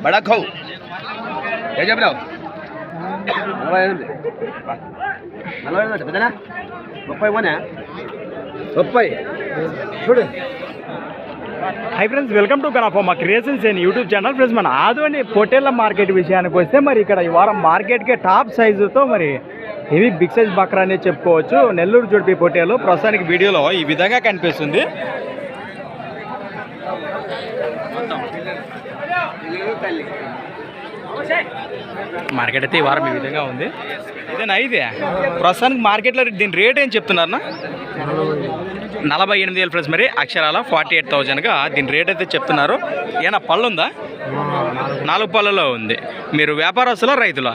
बड़ा खाऊ क्या చెప్పినావు 40 పెద్దనా 30 వనే 30 చూడు. హై ఫ్రెండ్స్, వెల్కమ్ టు కనఫార్మా creations and YouTube channel. Friends, మన ఆదోని పొట్టేళ్ల మార్కెట్ విషయానికి వస్తే మరి ఇక్కడ ఈ వారం మార్కెట్కే టాప్ సైజుతో మరి ఇవి బిగ్ సైజ్ బక్రా అనేది చెప్పుకోవచ్చు. నెల్లూరు జుడిపి పొట్టేలు ప్రస్తుతానికి వీడియోలో ఈ విధంగా కనిపిస్తుంది. మార్కెట్ అయితే ఈ వారం ఈ విధంగా ఉంది. ఇదేనా ఇదే ప్రస్తుతానికి మార్కెట్లో దీని రేట్ ఏం చెప్తున్నారన్నా? 48,000 ఫ్రెండ్స్. మరి అక్షరాల 48,000గా దీని రేట్ అయితే చెప్తున్నారు. ఏనా పళ్ళు ఉందా? 4 పళ్ళలో ఉంది. మీరు వ్యాపారస్తులా రైతులా?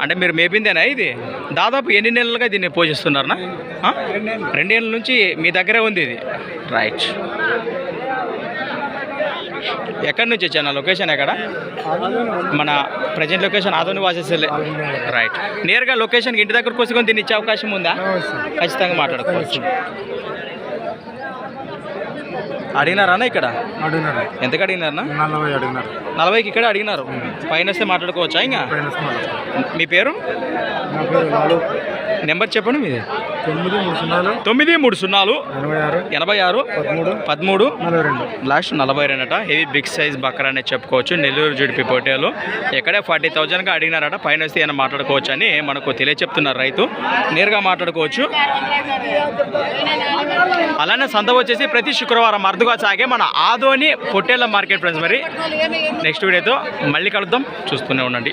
అంటే మీరు మేపిందేనా ఇది? దాదాపు ఎన్ని నెలలుగా దీన్ని పోషిస్తున్నారనా? 2 ఏళ్ళ నుంచి మీ దగ్గరే ఉంది ఇది. రైట్. ఎక్కడి నుంచి వచ్చాను? లొకేషన్ ఎక్కడ? మన ప్రజెంట్ లొకేషన్ ఆదోని వాసేసలే. రైట్. నేరుగా లొకేషన్కి ఇంటి దగ్గరకు వచ్చి దీన్ని ఇచ్చే అవకాశం ఉందా? ఖచ్చితంగా మాట్లాడుకోవచ్చు. అడిగినారా ఇక్కడ? ఎంతకు అడిగినారన్నా? 40కి ఇక్కడ అడిగినారు. పైన వస్తే మాట్లాడుకోవచ్చా? ఇంకా మీ పేరు నెంబర్ చెప్పండి మీది. 930 86 13 last 42 heavy big size Bakra అనేది చెప్పుకోవచ్చు. నెల్లూరు జుడిపి పొట్టేలు ఎక్కడే 40,000గా అడిగినారట. పైన వస్తే ఏమైనా మాట్లాడుకోవచ్చు అని మనకు తెలియచెప్తున్నారు రైతు. నేరుగా మాట్లాడుకోవచ్చు. అలానే సంత వచ్చేసి ప్రతి శుక్రవారం అరుదుగా సాగే మన ఆదోని పొట్టేళ్ల మార్కెట్ ఫ్రెండ్స్. మరి నెక్స్ట్ వీడియోతో మళ్ళీ కలుద్దాం. చూస్తూనే ఉండండి.